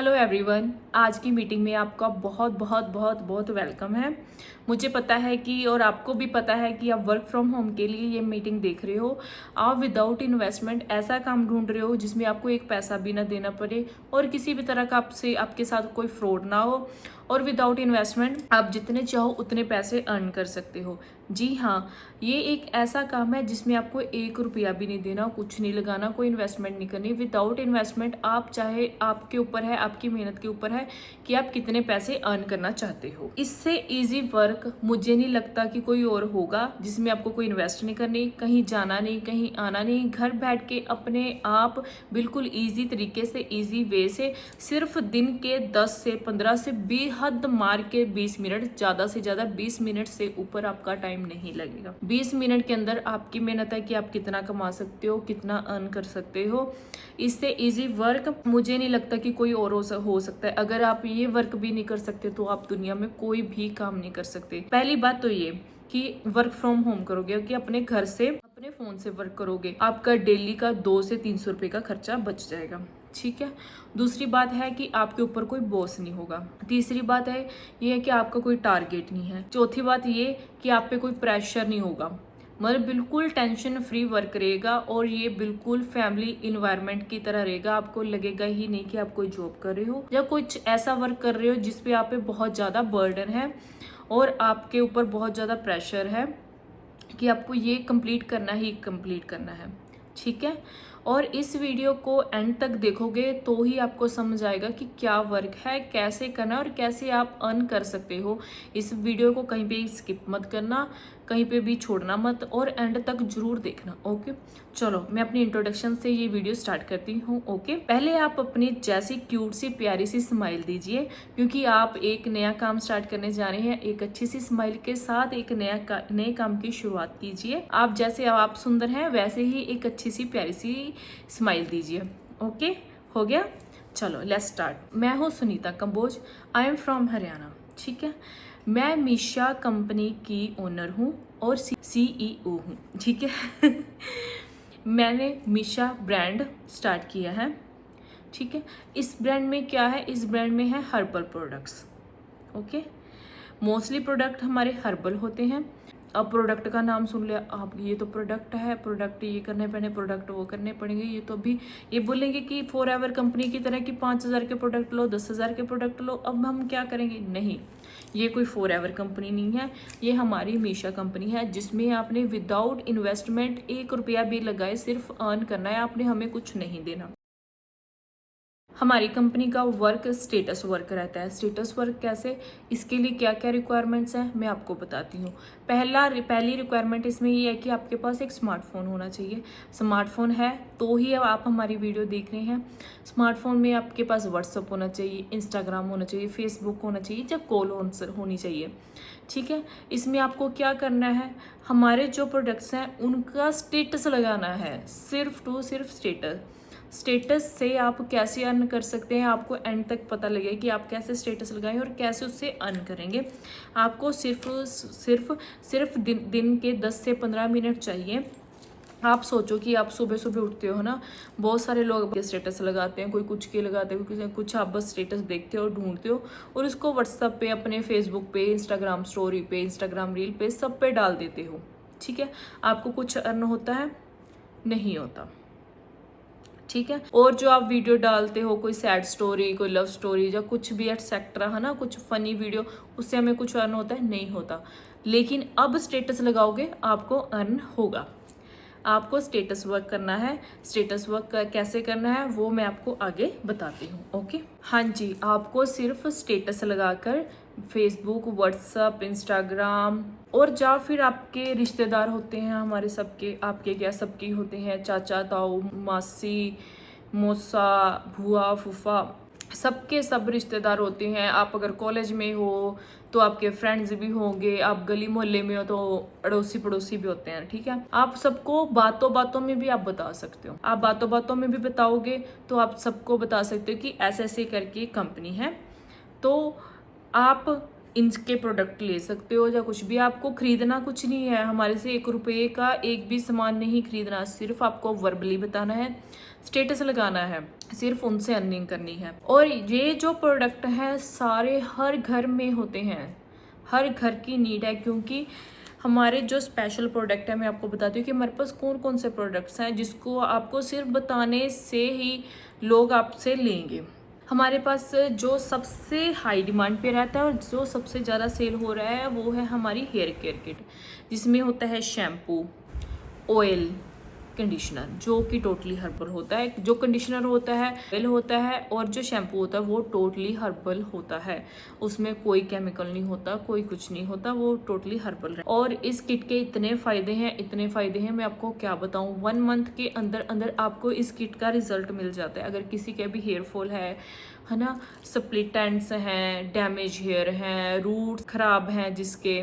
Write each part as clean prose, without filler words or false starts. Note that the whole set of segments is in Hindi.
हेलो एवरीवन, आज की मीटिंग में आपका बहुत बहुत बहुत बहुत वेलकम है। मुझे पता है कि और आपको भी पता है कि आप वर्क फ्रॉम होम के लिए ये मीटिंग देख रहे हो। आप विदाउट इन्वेस्टमेंट ऐसा काम ढूंढ रहे हो जिसमें आपको एक पैसा भी ना देना पड़े और किसी भी तरह का आपके साथ कोई फ्रॉड ना हो, और विदाउट इन्वेस्टमेंट आप जितने चाहो उतने पैसे अर्न कर सकते हो। जी हाँ, ये एक ऐसा काम है जिसमें आपको 1 रुपया भी नहीं देना, कुछ नहीं लगाना, कोई इन्वेस्टमेंट नहीं करनी। विदाउट इन्वेस्टमेंट आप चाहे, आपके ऊपर है, आपकी मेहनत के ऊपर है कि आप कितने पैसे अर्न करना चाहते हो। इससे इजी वर्क मुझे नहीं लगता कि कोई और होगा जिसमें आपको कोई इन्वेस्ट नहीं करनी, कहीं जाना नहीं, कहीं आना नहीं, घर बैठ के अपने आप बिल्कुल ईजी तरीके से, ईजी वे से सिर्फ दिन के 10 से 15 से बेहद मार के 20 मिनट, ज़्यादा से ज़्यादा 20 मिनट से ऊपर आपका टाइम नहीं लगेगा। 20 मिनट के अंदर आपकी मेहनत है कि आप कितना कमा सकते हो, कितना अर्न कर सकते हो। इससे इजी वर्क मुझे नहीं लगता कि कोई और हो सकता है। अगर आप ये वर्क भी नहीं कर सकते तो आप दुनिया में कोई भी काम नहीं कर सकते। पहली बात तो ये कि वर्क फ्रॉम होम करोगे, कि अपने घर से अपने फोन से वर्क करोगे, आपका डेली का 200 से 300 रुपए का खर्चा बच जाएगा। ठीक है। दूसरी बात है कि आपके ऊपर कोई बॉस नहीं होगा। तीसरी बात है ये है कि आपका कोई टारगेट नहीं है। चौथी बात ये कि आप पे कोई प्रेशर नहीं होगा, मतलब बिल्कुल टेंशन फ्री वर्क रहेगा, और ये बिल्कुल फैमिली इन्वायरमेंट की तरह रहेगा। आपको लगेगा ही नहीं कि आप कोई जॉब कर रहे हो या कुछ ऐसा वर्क कर रहे हो जिसपे आप पे बहुत ज़्यादा बर्डन है और आपके ऊपर बहुत ज़्यादा प्रेशर है कि आपको ये कंप्लीट करना ही कंप्लीट करना है। ठीक है। और इस वीडियो को एंड तक देखोगे तो ही आपको समझ आएगा कि क्या वर्क है, कैसे करना और कैसे आप अर्न कर सकते हो। इस वीडियो को कहीं पे स्किप मत करना, कहीं पे भी छोड़ना मत, और एंड तक जरूर देखना। ओके, चलो मैं अपनी इंट्रोडक्शन से ये वीडियो स्टार्ट करती हूँ। ओके, पहले आप अपनी जैसी क्यूट सी प्यारी सी स्माइल दीजिए, क्योंकि आप एक नया काम स्टार्ट करने जा रहे हैं। एक अच्छी सी स्माइल के साथ एक नए काम की शुरुआत कीजिए। आप जैसे आप सुंदर हैं वैसे ही एक अच्छी सी प्यारी सी स्माइल दीजिए। ओके, हो गया। चलो लेट्स स्टार्ट। मैं हूँ Sunita Kamboj, I am from Haryana. ठीक है। मैं मीशा कंपनी की ओनर हूँ और सीईओ हूँ। ठीक है। मैंने मीशा ब्रांड स्टार्ट किया है। ठीक है। इस ब्रांड में क्या है, इस ब्रांड में है herbal products. Okay, mostly product हमारे हर्बल होते हैं। अब प्रोडक्ट का नाम सुन लिया आप, ये तो प्रोडक्ट है, प्रोडक्ट ये करने पड़े, प्रोडक्ट वो करने पड़ेंगे। ये तो अभी ये बोलेंगे कि फॉरएवर कंपनी की तरह कि 5,000 के प्रोडक्ट लो, 10,000 के प्रोडक्ट लो। अब हम क्या करेंगे? नहीं, ये कोई फॉरएवर कंपनी नहीं है, ये हमारी मीशा कंपनी है, जिसमें आपने विदाउट इन्वेस्टमेंट 1 रुपया भी लगाए सिर्फ अर्न करना है, आपने हमें कुछ नहीं देना। हमारी कंपनी का वर्क स्टेटस वर्क रहता है। स्टेटस वर्क कैसे, इसके लिए क्या क्या रिक्वायरमेंट्स हैं मैं आपको बताती हूँ। पहली रिक्वायरमेंट इसमें ये है कि आपके पास एक स्मार्टफोन होना चाहिए। स्मार्टफोन है तो ही अब आप हमारी वीडियो देख रहे हैं। स्मार्टफोन में आपके पास व्हाट्सअप होना चाहिए, इंस्टाग्राम होना चाहिए, फेसबुक होना चाहिए, या कॉल होनी चाहिए। ठीक है। इसमें आपको क्या करना है, हमारे जो प्रोडक्ट्स हैं उनका स्टेटस लगाना है, सिर्फ टू सिर्फ स्टेटस। स्टेटस से आप कैसे अर्न कर सकते हैं आपको एंड तक पता लगे कि आप कैसे स्टेटस लगाएं और कैसे उससे अर्न करेंगे। आपको सिर्फ दिन के 10 से 15 मिनट चाहिए। आप सोचो कि आप सुबह सुबह उठते हो ना, बहुत सारे लोग स्टेटस लगाते हैं, कोई कुछ के लगाते हैं, कोई कुछ। आप बस स्टेटस देखते हो, ढूंढते हो और उसको व्हाट्सएप पे, अपने फेसबुक पे, इंस्टाग्राम स्टोरी पे, इंस्टाग्राम रील पे, सब पे डाल देते हो। ठीक है। आपको कुछ अर्न होता है? नहीं होता। ठीक है। और जो आप वीडियो डालते हो, कोई सैड स्टोरी, कोई लव स्टोरी या कुछ भी एटसेट्रा, है ना, कुछ फनी वीडियो, उससे हमें कुछ अर्न होता है? नहीं होता। लेकिन अब स्टेटस लगाओगे आपको अर्न होगा। आपको स्टेटस वर्क करना है। स्टेटस वर्क कैसे करना है वो मैं आपको आगे बताती हूँ। ओके, हाँ जी, आपको सिर्फ स्टेटस लगाकर फेसबुक, व्हाट्सअप, इंस्टाग्राम, और या फिर आपके रिश्तेदार होते हैं हमारे, सबके, आपके क्या सबके होते हैं, चाचा, ताऊ, मासी, मौसा, भुआ, फूफा, सबके सब रिश्तेदार होते हैं। आप अगर कॉलेज में हो तो आपके फ्रेंड्स भी होंगे, आप गली मोहल्ले में हो तो अड़ोसी पड़ोसी भी होते हैं। ठीक है। आप सबको बातों बातों में भी आप बता सकते हो। आप बातों बातों में भी बताओगे तो आप सबको बता सकते हो कि ऐसे ऐसे करके कंपनी है। तो आप इनके प्रोडक्ट ले सकते हो या कुछ भी। आपको खरीदना कुछ नहीं है, हमारे से 1 रुपये का एक भी सामान नहीं खरीदना, सिर्फ आपको वर्बली बताना है, स्टेटस लगाना है, सिर्फ उनसे अर्निंग करनी है। और ये जो प्रोडक्ट हैं सारे हर घर में होते हैं, हर घर की नीड है, क्योंकि हमारे जो स्पेशल प्रोडक्ट है, मैं आपको बताती हूँ कि हमारे पास कौन कौन से प्रोडक्ट्स हैं जिसको आपको सिर्फ बताने से ही लोग आपसे लेंगे। हमारे पास जो सबसे हाई डिमांड पे रहता है और जो सबसे ज़्यादा सेल हो रहा है वो है हमारी हेयर केयर किट, जिसमें होता है शैम्पू, ऑयल, कंडीशनर, जो कि टोटली हर्बल होता है। जो कंडीशनर होता है ऑयल होता है और जो शैम्पू होता है वो टोटली हर्बल होता है, उसमें कोई केमिकल नहीं होता, कोई कुछ नहीं होता, वो टोटली हर्बल है। और इस किट के इतने फ़ायदे हैं, इतने फ़ायदे हैं, मैं आपको क्या बताऊं। 1 मंथ के अंदर अंदर आपको इस किट का रिजल्ट मिल जाता है। अगर किसी के भी हेयर फॉल है ना, स्प्लिट एंड्स हैं, डैमेज हेयर हैं, रूट्स खराब हैं, जिसके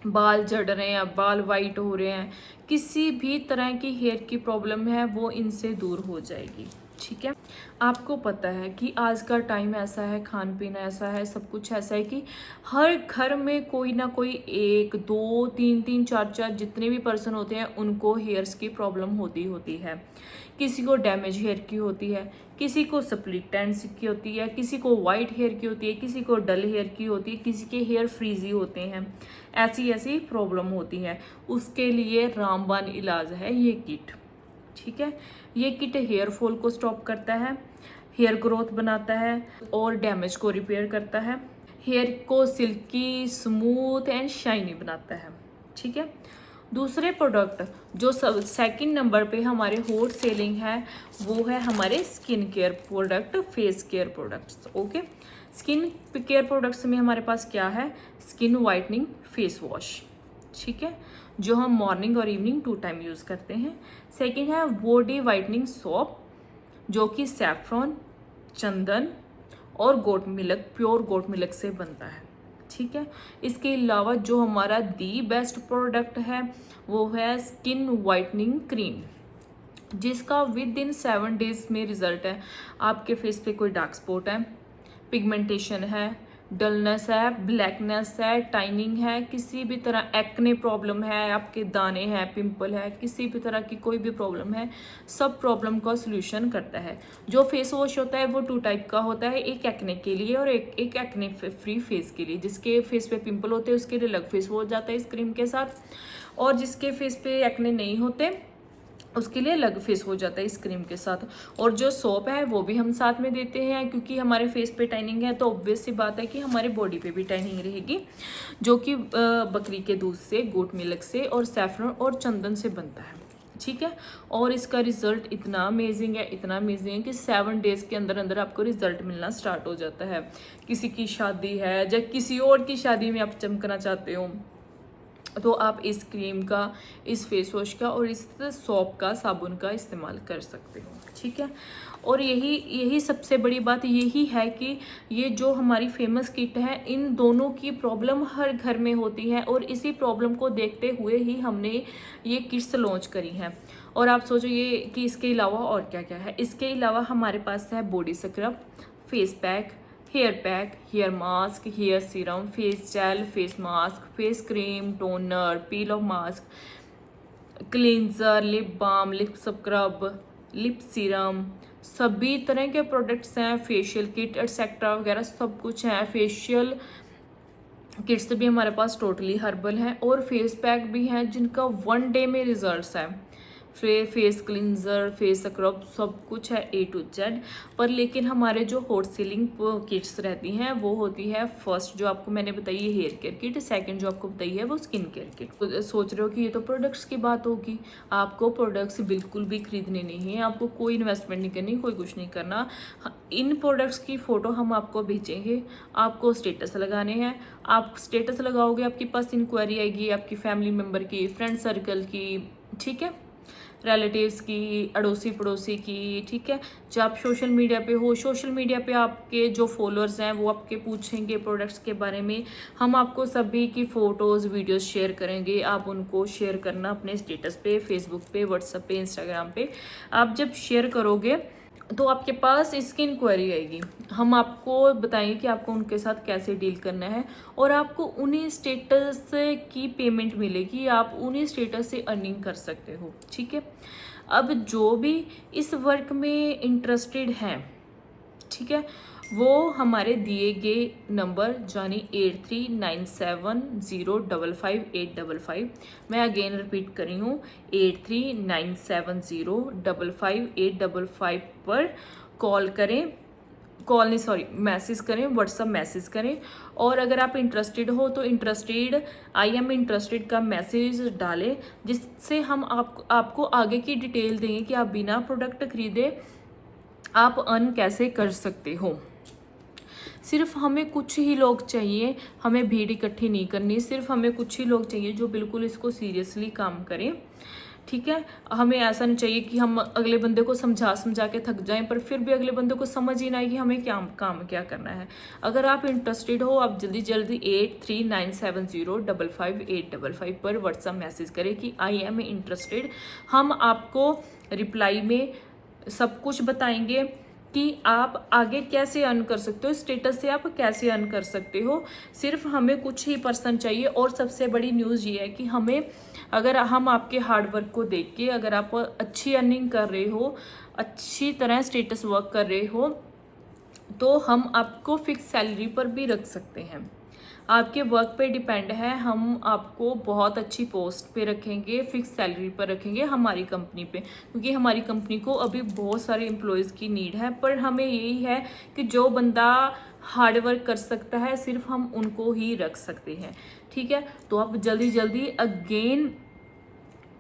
बाल झड़ रहे हैं, बाल वाइट हो रहे हैं, किसी भी तरह की हेयर की प्रॉब्लम है वो इनसे दूर हो जाएगी। ठीक है, आपको पता है कि आज का टाइम ऐसा है, खान पीन ऐसा है, सब कुछ ऐसा है कि हर घर में कोई ना कोई 1 2 3 3 4 4 जितने भी पर्सन होते हैं उनको हेयर्स की प्रॉब्लम होती है। किसी को डैमेज हेयर की होती है, किसी को स्प्लिट एंड्स की होती है, किसी को वाइट हेयर की होती है, किसी को डल हेयर की होती है, किसी के हेयर फ्रीजी होते हैं, ऐसी ऐसी प्रॉब्लम होती है। उसके लिए रामबाण इलाज है ये किट। ठीक है, ये किट हेयर फॉल को स्टॉप करता है, हेयर ग्रोथ बनाता है और डैमेज को रिपेयर करता है, हेयर को सिल्की, स्मूथ एंड शाइनी बनाता है। ठीक है, दूसरे प्रोडक्ट जो सेकंड नंबर पे हमारे हॉट सेलिंग है वो है हमारे skin care product, face care products. Okay, skin care products में हमारे पास क्या है, स्किन वाइटनिंग फेस वॉश, ठीक है, जो हम मॉर्निंग और इवनिंग 2 टाइम यूज़ करते हैं। सेकंड है बॉडी वाइटनिंग सोप, जो कि सैफरॉन, चंदन और goat milk, pure goat milk से बनता है। ठीक है, इसके अलावा जो हमारा दी बेस्ट प्रोडक्ट है वो है स्किन वाइटनिंग क्रीम, जिसका विद इन 7 डेज में रिजल्ट है। आपके फेस पे कोई डार्क स्पॉट है, पिगमेंटेशन है, डलनेस है, ब्लैकनेस है, टाइनिंग है, किसी भी तरह एक्ने प्रॉब्लम है, आपके दाने हैं, पिंपल है, किसी भी तरह की कोई भी प्रॉब्लम है, सब प्रॉब्लम का सोल्यूशन करता है। जो फेस वॉश होता है वो 2 टाइप का होता है, एक एक्ने के लिए और एक एक्ने फ्री फेस के लिए। जिसके फेस पे पिंपल होते हैं उसके लिए अलग फेस वॉश जाता है इस क्रीम के साथ, और जिसके फेस पे एक्ने नहीं होते उसके लिए अलग फेस हो जाता है इस क्रीम के साथ। और जो सोप है वो भी हम साथ में देते हैं, क्योंकि हमारे फेस पे टाइनिंग है तो ऑब्वियस सी बात है कि हमारे बॉडी पे भी टाइनिंग रहेगी, जो कि बकरी के दूध से, गोट मिल्क से और सैफरन और चंदन से बनता है। ठीक है, और इसका रिजल्ट इतना अमेजिंग है, इतना अमेजिंग है कि 7 डेज के अंदर अंदर आपको रिजल्ट मिलना स्टार्ट हो जाता है। किसी की शादी है या किसी और की शादी में आप चमकना चाहते हो तो आप इस क्रीम का, इस फेस वॉश का और इस सोप का, साबुन का इस्तेमाल कर सकते हो। ठीक है, और यही सबसे बड़ी बात यही है कि ये जो हमारी फेमस किट है, इन दोनों की प्रॉब्लम हर घर में होती है और इसी प्रॉब्लम को देखते हुए ही हमने ये किट्स लॉन्च करी हैं। और आप सोचो ये कि इसके अलावा और क्या क्या है। इसके अलावा हमारे पास है body scrub, face pack, hair pack, hair mask, hair serum, face gel, face mask, face cream, toner, peel off mask, cleanser, lip balm, lip scrub, lip serum, सभी तरह के प्रोडक्ट्स हैं, फेशियल किट एटसेट्रा वगैरह सब कुछ है। फेशियल किट्स भी हमारे पास टोटली हर्बल हैं और फेस पैक भी हैं जिनका 1 डे में रिजल्ट्स है। फेस क्लिनजर, फेस स्क्रब, सब कुछ है A to Z। पर लेकिन हमारे जो हॉट सेलिंग किट्स रहती हैं वो होती है, फर्स्ट जो आपको मैंने बताई है हेयर केयर किट, सेकंड जो आपको बताई है वो स्किन केयर किट। तो सोच रहे हो कि ये तो प्रोडक्ट्स की बात होगी, आपको प्रोडक्ट्स बिल्कुल भी खरीदने नहीं है, आपको कोई इन्वेस्टमेंट नहीं करनी, कोई कुछ नहीं करना। इन प्रोडक्ट्स की फ़ोटो हम आपको भेजेंगे, आपको स्टेटस लगाने हैं। आप स्टेटस लगाओगे, आपके पास इंक्वायरी आएगी आपकी फैमिली मेम्बर की, फ्रेंड सर्कल की, ठीक है, रिलेटिव्स की, अड़ोसी पड़ोसी की। ठीक है, जब आप सोशल मीडिया पे हो, सोशल मीडिया पे आपके जो फॉलोअर्स हैं वो आपके पूछेंगे प्रोडक्ट्स के बारे में, हम आपको सभी की फ़ोटोज़ वीडियोस शेयर करेंगे। आप उनको शेयर करना अपने स्टेटस पे, फेसबुक पे, व्हाट्सएप पे, इंस्टाग्राम पे। आप जब शेयर करोगे तो आपके पास इसकी इंक्वायरी आएगी, हम आपको बताएंगे कि आपको उनके साथ कैसे डील करना है और आपको उन्हीं स्टेटस की पेमेंट मिलेगी, आप उन्हीं स्टेटस से अर्निंग कर सकते हो। ठीक है, अब जो भी इस वर्क में इंटरेस्टेड हैं, ठीक है, वो हमारे दिए गए नंबर यानी 8397055855, मैं अगेन रिपीट कर रही हूँ 8397055855 पर कॉल करें, कॉल नहीं सॉरी मैसेज करें, व्हाट्सअप मैसेज करें। और अगर आप इंटरेस्टेड हो तो इंटरेस्टेड आई एम इंटरेस्टेड का मैसेज डालें, जिससे हम आपको आगे की डिटेल देंगे कि आप बिना प्रोडक्ट खरीदे आप अर्न कैसे कर सकते हो। सिर्फ हमें कुछ ही लोग चाहिए, हमें भीड़ इकट्ठी नहीं करनी, सिर्फ हमें कुछ ही लोग चाहिए जो बिल्कुल इसको सीरियसली काम करें। ठीक है, हमें ऐसा नहीं चाहिए कि हम अगले बंदे को समझा के थक जाएं पर फिर भी अगले बंदे को समझ ही ना आए कि हमें क्या करना है। अगर आप इंटरेस्टेड हो आप जल्दी 8397055855 पर व्हाट्सएप मैसेज करें कि आई एम इंटरेस्टेड। हम आपको रिप्लाई में सब कुछ बताएंगे कि आप आगे कैसे अर्न कर सकते हो, स्टेटस से आप कैसे अर्न कर सकते हो। सिर्फ हमें कुछ ही पर्सन चाहिए। और सबसे बड़ी न्यूज़ ये है कि हमें, अगर हम आपके हार्डवर्क को देख के अगर आप अच्छी अर्निंग कर रहे हो, अच्छी तरह स्टेटस वर्क कर रहे हो, तो हम आपको फिक्स सैलरी पर भी रख सकते हैं। आपके वर्क पे डिपेंड है, हम आपको बहुत अच्छी पोस्ट पे रखेंगे, फिक्स सैलरी पर रखेंगे हमारी कंपनी पे, क्योंकि हमारी कंपनी को अभी बहुत सारे एम्प्लॉयज़ की नीड है। पर हमें यही है कि जो बंदा हार्ड वर्क कर सकता है सिर्फ हम उनको ही रख सकते हैं। ठीक है, तो आप जल्दी जल्दी अगेन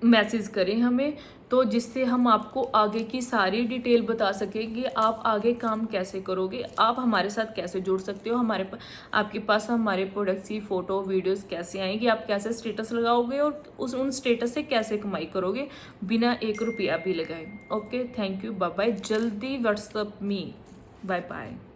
मैसेज करें हमें, तो जिससे हम आपको आगे की सारी डिटेल बता सकें कि आप आगे काम कैसे करोगे, आप हमारे साथ कैसे जुड़ सकते हो, आपके पास हमारे प्रोडक्ट्स की फ़ोटो वीडियोस कैसे आएंगी, आप कैसे स्टेटस लगाओगे और उन स्टेटस से कैसे कमाई करोगे बिना 1 रुपया भी लगाए। Okay, thank you, bye bye, जल्दी व्हाट्सअप मी, बाय बाय।